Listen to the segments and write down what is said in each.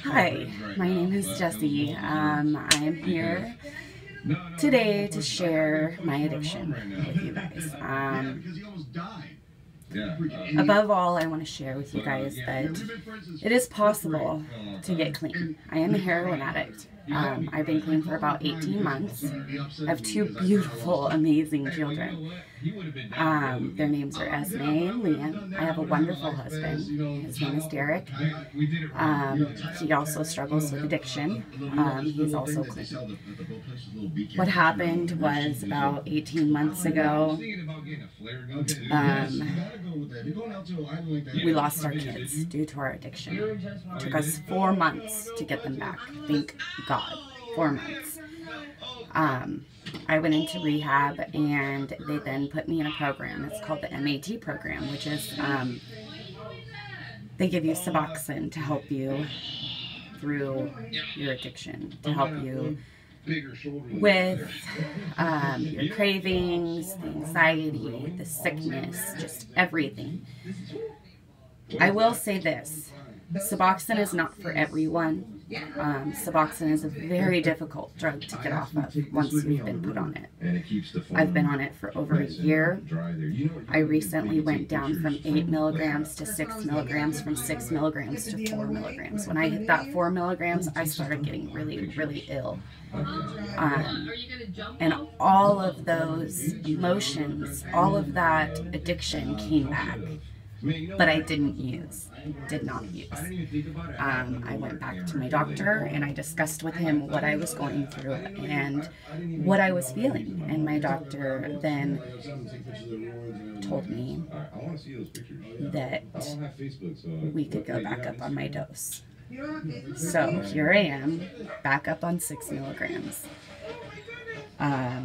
Hi, my name is Jessie. I am here today to share my addiction with you guys. Above all, I want to share with you guys that it is possible to get clean. I am a heroin addict. I've been clean for about 18 months. I have two beautiful, amazing children. Their names are Esme and Liam. I have a wonderful husband. His name is Derek. He also struggles with addiction. He's also clean. What happened was about 18 months ago, we lost our kids due to our addiction. It took us 4 months to get them back. Thank God, 4 months. I went into rehab, and they then put me in a program. It's called the MAT program, which is they give you Suboxone to help you through your addiction, to help you with your cravings, the anxiety, the sickness, just everything. I will say this, Suboxone is not for everyone. Suboxone is a very difficult drug to get off of once you've been put on it. I've been on it for over a year. I recently went down from 8 milligrams to 6 milligrams, from 6 milligrams to 4 milligrams. When I hit that 4 milligrams, I started getting really, really ill. And all of those emotions, all of that addiction came back. But I did not use. I went back to my doctor and I discussed with him what I was going through and what I was feeling. And my doctor then told me that we could go back up on my dose. So here I am, back up on 6 milligrams. I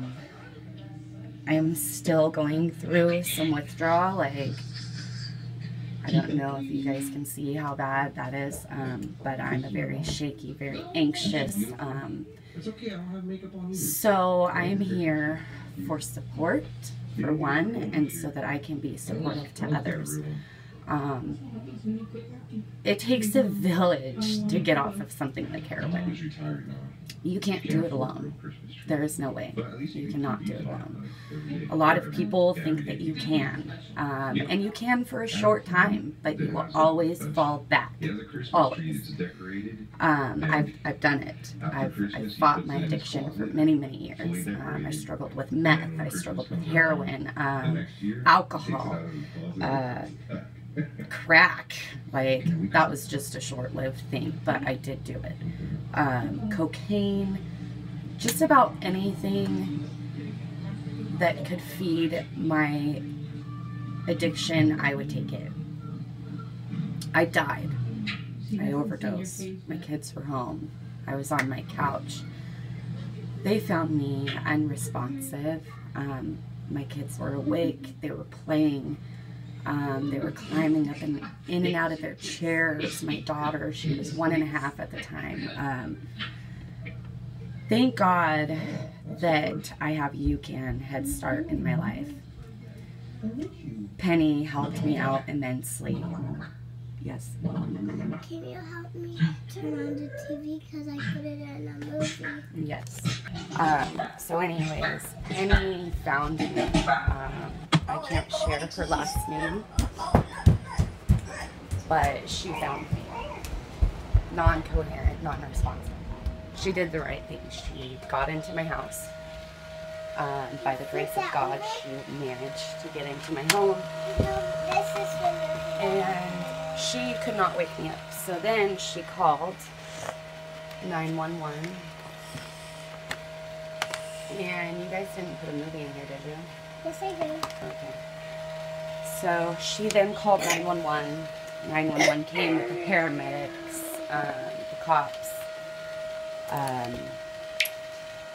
am still going through some withdrawal. I don't know if you guys can see how bad that is, but I'm a very shaky, very anxious. So I'm here for support, for one, and so that I can be supportive to others. It takes a village to get off of something like heroin. You can't do it alone. There is no way. You cannot do it alone. A lot of people think that you can, and you can for a short time, but you will always fall back. Always. I've done it. I've fought my addiction for many, many years. I struggled with meth. I struggled with heroin, alcohol, crack. Like, that was just a short-lived thing, but I did do it. Cocaine, just about anything that could feed my addiction, I would take it. I died. I overdosed. My kids were home. I was on my couch. They found me unresponsive. My kids were awake. They were playing. They were climbing up in and out of their chairs. My daughter, she was 1.5 at the time. Thank God that I have UCAN Head Start in my life. Penny helped me out immensely. Yes. Can you help me turn on the TV because I put it in a movie? Yes. So anyways, Penny found me. I can't share her last name, but she found me. Non-coherent, non-responsive. She did the right thing. She got into my house. By the grace of God, she managed to get into my home. And she could not wake me up. So then she called 911. And you guys didn't put a movie in here, did you? Yes, I did. Okay. So she then called 911. 911 came with the paramedics, the cops.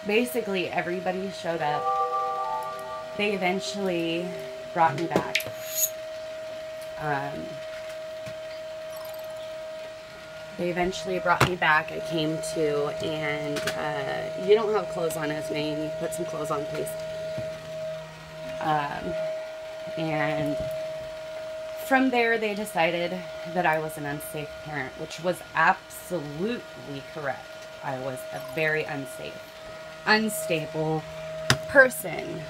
Basically, everybody showed up. They eventually brought me back. I came to, and you don't have clothes on, Esme. You need to put some clothes on, please. And From there, they decided that I was an unsafe parent, which was absolutely correct. I was a very unsafe, unstable person.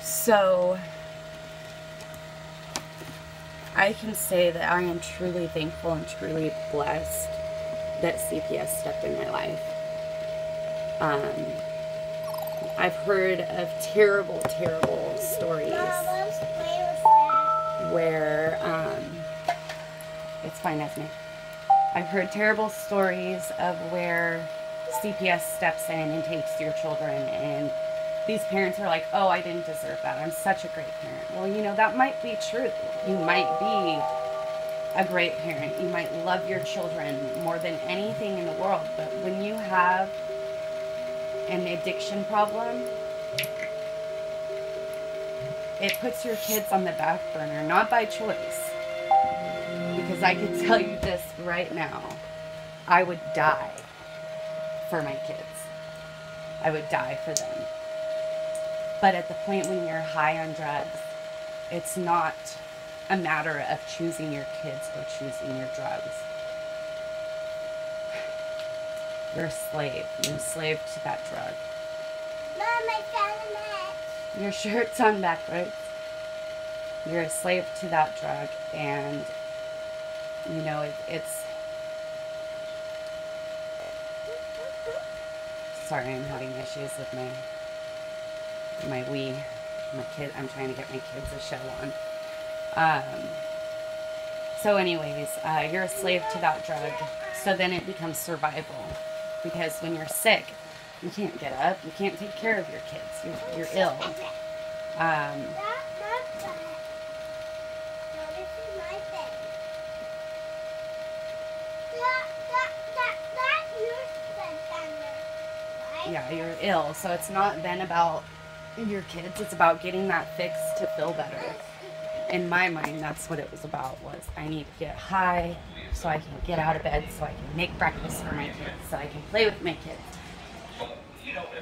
So I can say that I am truly thankful and truly blessed that CPS stepped in my life. I've heard of terrible, terrible stories where, it's fine, Esme. I've heard terrible stories of where CPS steps in and takes your children, and these parents are like, oh, I didn't deserve that. I'm such a great parent. Well, you know, that might be true. You might be a great parent. You might love your children more than anything in the world. But when you have an addiction problem, it puts your kids on the back burner, not by choice. Because I can tell you this right now, I would die for my kids. I would die for them. But at the point when you're high on drugs, it's not a matter of choosing your kids or choosing your drugs. You're a slave. You're a slave to that drug. Mom, I found a match. Your shirt's on backwards. You're a slave to that drug, and you know it's. Sorry, I'm having issues with my kid. I'm trying to get my kids a show on. So anyways, you're a slave to that drug. So then it becomes survival. Because when you're sick, you can't get up. You can't take care of your kids. You're ill. Yeah, you're ill. So it's not then about your kids. It's about getting that fix to feel better. In my mind, that's what it was about, was I need to get high so I can get out of bed, so I can make breakfast for my kids, so I can play with my kids.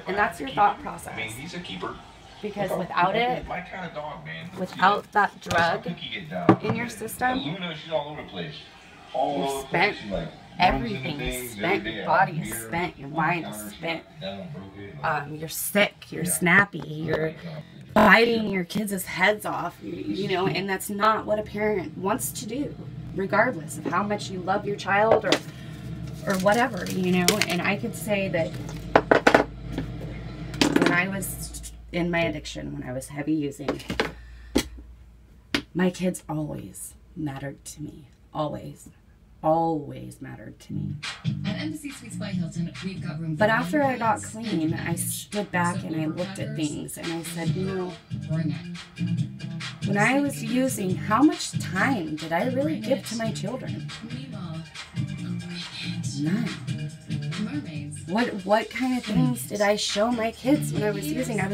And that's your thought process. I mean, he's a keeper. Because without it, my kind of dog, man. without that drug in your system, Luna, she's all over the place. You've spent everything. You've spent, your body is spent, your mind is spent. You're sick, you're snappy, you're biting your kids' heads off, you know, and that's not what a parent wants to do, regardless of how much you love your child or whatever, you know. And I could say that when I was in my addiction, when I was heavy using, my kids always mattered to me. Always mattered to me. At Embassy Suites by Hilton, we've got room. But after I got clean, I stood back and I looked at things and I said, you know, when I was using, how much time did I really give to my children? None. What kind of things did I show my kids when I was using? I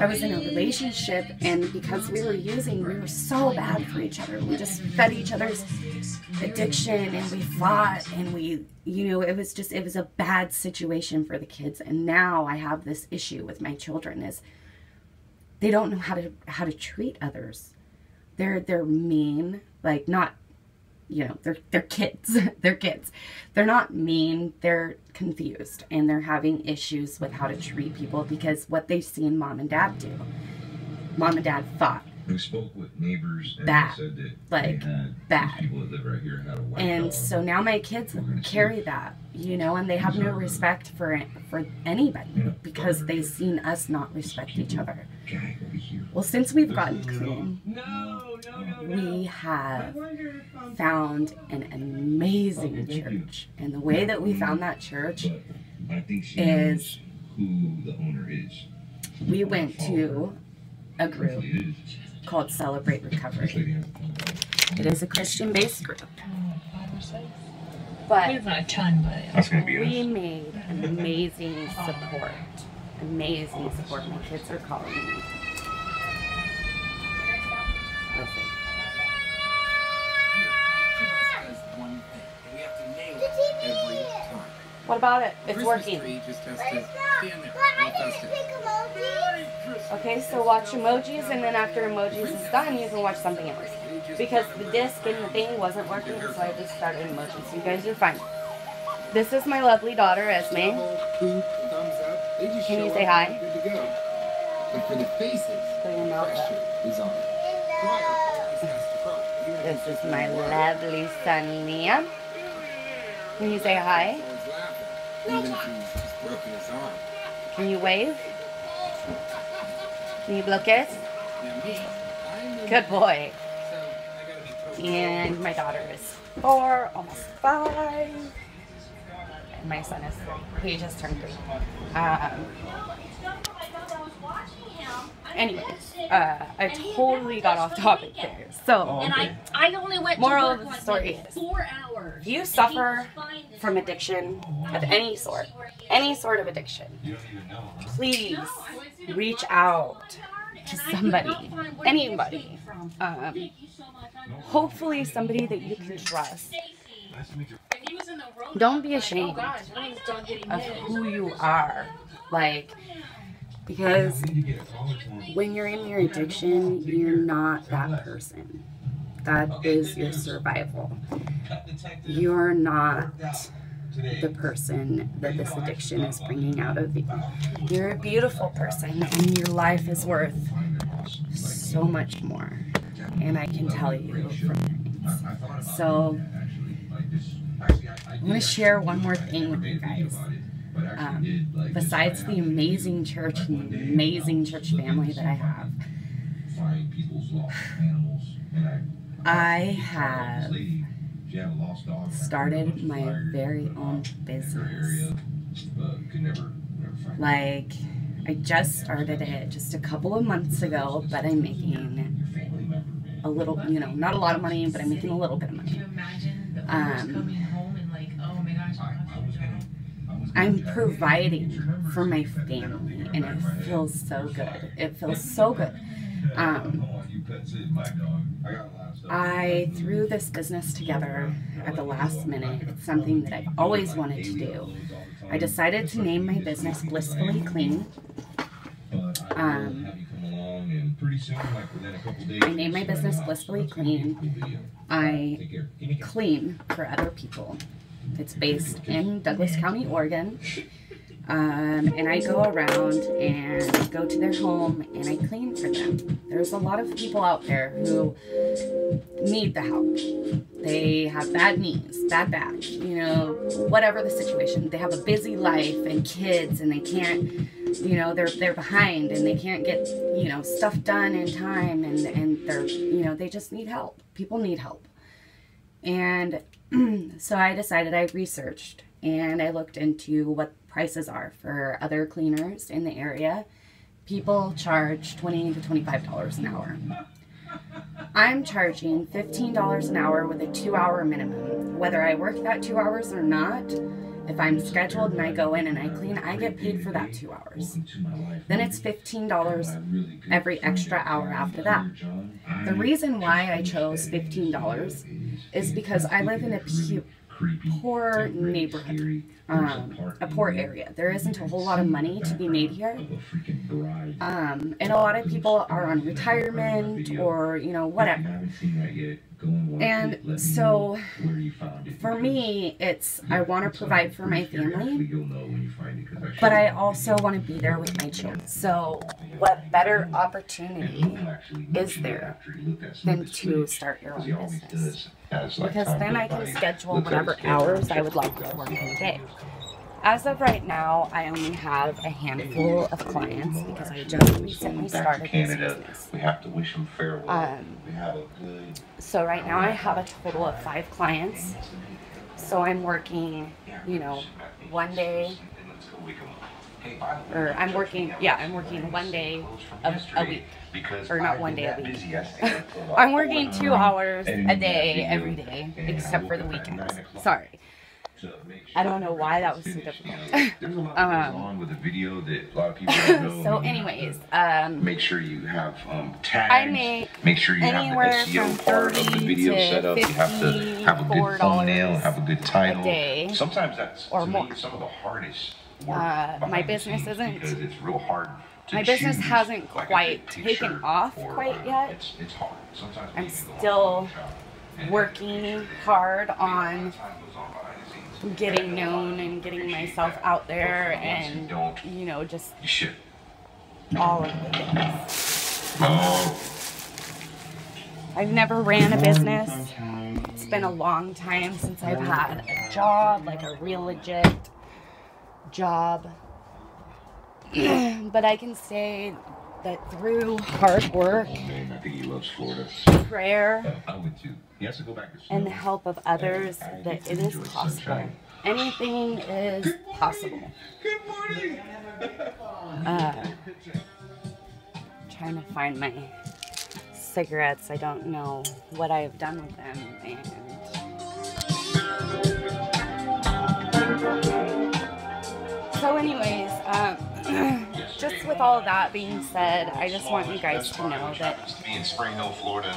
was in a relationship, and because we were using, we were so bad for each other. We just fed each other's addiction, and we fought, and we, you know, it was a bad situation for the kids. And now I have this issue with my children, is they don't know how to treat others. They're mean, like, not, you know, they're kids. They're kids. They're not mean. They're confused, and they're having issues with how to treat people because what they've seen mom and dad do. Mom and dad fought. We spoke with neighbors and bad, they said that like bad. People that live right here had a white and dog. So now my kids carry that, you know, and they have no respect for anybody because they've seen us not respect each other. Well, since we've gotten clean, we have found an amazing church, and the way that we found that church is who the owner is. We went to a group called Celebrate Recovery. It is a Christian-based group, but we have not a ton, but we made amazing support. Amazing support. My kids are calling me. Listen. What about it? It's Christmas working. tree just has But to it's not. stand there. But I Real didn't festive. pick emojis. Okay, so watch emojis, and then after emojis is done, you can watch something else. Because the disc and the thing wasn't working, so I just started emojis. So you guys are fine. This is my lovely daughter, Esme. Shovel, poop, thumbs up. They just Can show you say up hi? and Good to go. But for the faces, Put your mouth up. pressure is on. Choir always has to grow. Even if This is my lovely son, Liam. Can you say hi? someone's laughing, even if he's just broken his arm. Can you wave? Can you blow kiss? Now me, I'm in Good boy. so I gotta be totally And my daughter is 4, almost 5. And my son is 3. He just turned 3. Anyways, I totally got off topic there. So, And I only went Moral to of work the like story maybe is, 4 hours. if you suffer from addiction of any sort of addiction, please reach out to somebody, anybody. Hopefully somebody that you can trust. Don't be ashamed of who you are. Like, because when you're in your addiction, you're not that person. That is your survival. You're not the person that this addiction is bringing out of you. You're a beautiful person, and your life is worth so much more. And I can tell you from experience. So, I'm going to share one more thing with you guys. Besides the amazing church and the amazing church family that I have, I have started my very own business. Like, I just started it just a couple of months ago, but I'm making a little, you know, not a lot of money, but I'm making a little bit of money. I'm providing for my family, and it feels so good. It feels so good. I threw this business together at the last minute. It's something that I've always wanted to do. I decided to name my business Blissfully Clean. I named my business Blissfully Clean. I clean for other people. It's based in Douglas County, Oregon. And I go around and go to their home and I clean for them. There's a lot of people out there who need the help. They have bad knees, bad back, you know, whatever the situation. They have a busy life and kids, and they can't, you know, they're behind and they can't get, you know, stuff done in time, and they're, you know, they just need help. People need help. And so I decided, I researched and I looked into what prices are for other cleaners in the area. People charge $20 to $25 an hour. I'm charging $15 an hour with a 2-hour minimum. Whether I work that 2 hours or not, if I'm scheduled and I go in and I clean, I get paid for that 2 hours. Then it's $15 every extra hour after that. The reason why I chose $15 is because I live in a poor neighborhood, a poor area. There isn't a whole lot of money to be made here, and a lot of people are on retirement or, you know, whatever. And so for me, it's, I want to provide for my family, but I also want to be there with my children. So what better opportunity is there than to start your own business? Because then I can schedule whatever hours I would like to work in a day. As of right now, I only have a handful of clients because I just recently started this business. We have to wish them farewell. We have a good. So right now I have a total of 5 clients. So I'm working, you know, one day, or I'm working 1 day a week. Or not 1 day a week. I'm working 2 hours a day every day, except for the weekends. Sorry. I don't know why that was so difficult. There's a lot that goes on with the video that a lot of people don't know. So anyways, make sure you have tags. Make sure you have the SEO part of the video set up. You have to have a good thumbnail, have a good title. Sometimes that's to me some of the hardest work. My business isn't. Because it's real hard. My business hasn't quite taken off quite yet. It's hard. Sometimes I'm still working hard on getting known and getting myself out there, and you know, just all of the things. I've never ran a business. It's been a long time since I've had a job, like a real legit job. But I can say that through hard work, I think he loves Florida. Prayer, I would too. He has to go back to and the help of others, that it is possible. Anything is possible. Good morning. Trying to find my cigarettes. I don't know what I have done with them, and so anyways, just with all of that being said, I just want you guys to know that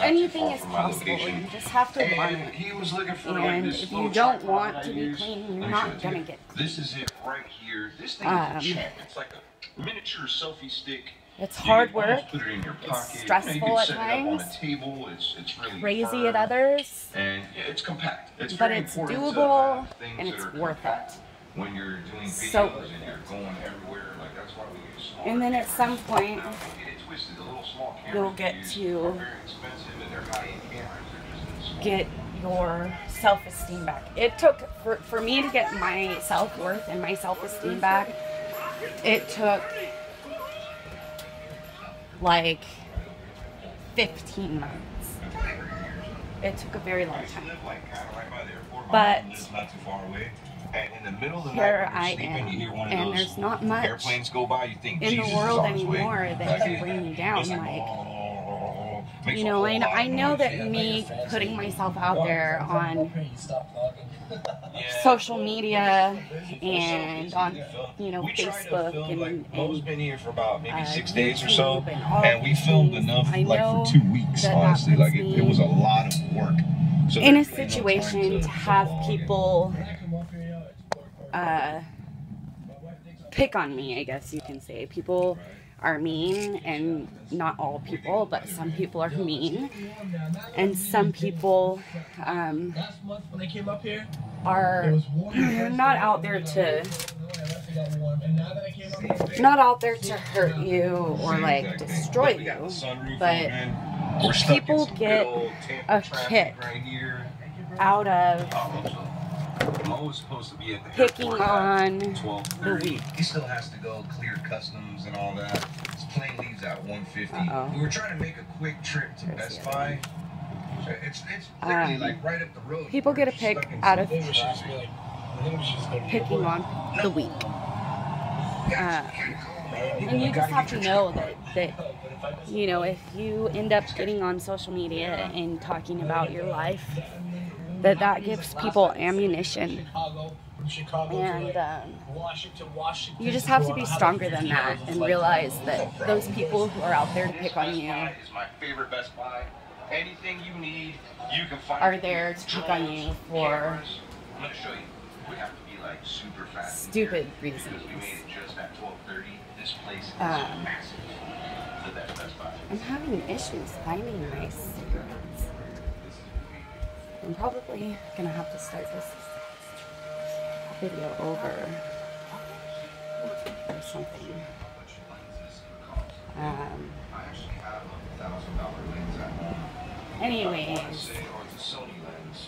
anything is possible. You just have to want it. And if you don't want to be clean, you're not gonna get clean. This is it right here. This thing is a check. It's like a miniature selfie stick. It's hard work. Put it in your pocket. It's stressful at times. It's really Crazy at others. And it's compact. But it's doable, and it's worth it. When you're doing videos So, and you're going everywhere, like that's why we use small. and then at some point, twisted, the little small you'll get to very expensive and they're high-end cameras. get your self-esteem back. It took, for me to get my self-worth and my self-esteem back, it took like 15 months. It took a very long time. But not too far away. And in the middle of the here night, I sleeping, am, you hear one of and those there's not much airplanes go by, you think in Jesus the world is on his way. anymore that can bring me down. Like, you know, I know that me putting myself out there on social media and on, you know, Facebook and Mo's been here for about maybe 6 days or YouTube so, and and we filmed enough I like know for 2 weeks, that honestly. puts Like it was a lot of work. So in a there's really no situation time to have people pick on me, I guess you can say. People are mean, and not all people, but some people are mean, and some people are not out there to hurt you or like destroy you, but people get a kick out of picking on the weak. He still has to go clear customs and all that. His plane leaves at 1:50. We were trying to make a quick trip to Best Buy. It's literally like right up the road. People get a pick out of picking on the weak. And you just have to know that you know, if you end up getting on social media and talking about your life, that gives people ammunition. And you just have to be stronger than that and realize that those people who are out there to pick on you are there to pick on you for stupid reasons. I'm having issues finding my cigarettes. I'm probably gonna have to start this video over or something. Anyways,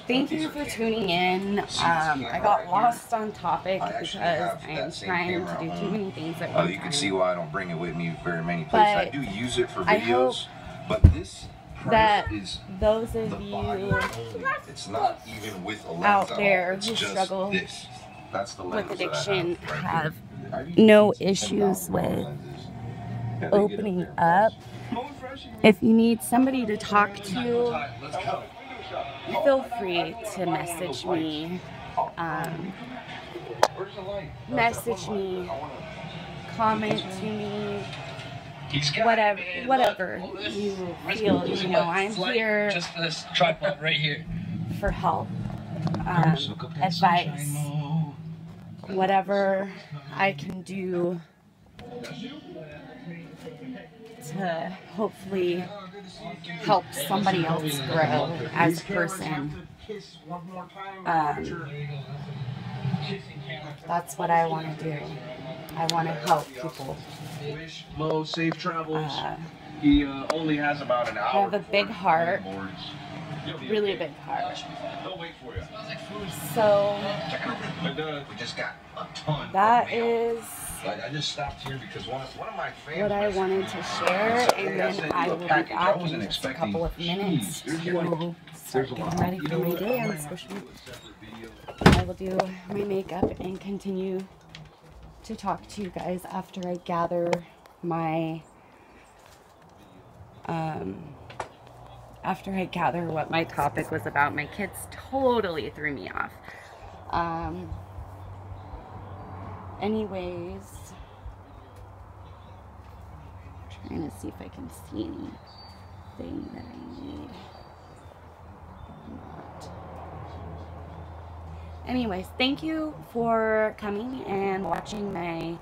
thank you for tuning in. I got lost on topic because I am trying to do too many things at one time. You can see why I don't bring it with me very many places. I do use it for videos, but this that is those of you it's not even with a lens out there it's who just struggle this. That's the with lens that I addiction have, right have here. no issues with opening up. If you need somebody to talk to, feel free to message me message me, comment to me, whatever you feel. You know, I'm here just for this tripod right here for help, advice, whatever I can do to hopefully help somebody else grow as a person. That's what I want to do. I want to help people. Mo, safe travels. He only has about an hour. I have a big heart. Really big heart. They'll wait for you. So We just got a ton. that is I just stopped here because one of my fans. what I wanted to share, and then I will be back in just a couple of minutes to start getting ready for my day on social media. I will do my makeup and continue to talk to you guys after I gather my what my topic was about. My kids totally threw me off. Anyways, I'm trying to see if I can see anything that I need. Not. Anyways, thank you for coming and watching my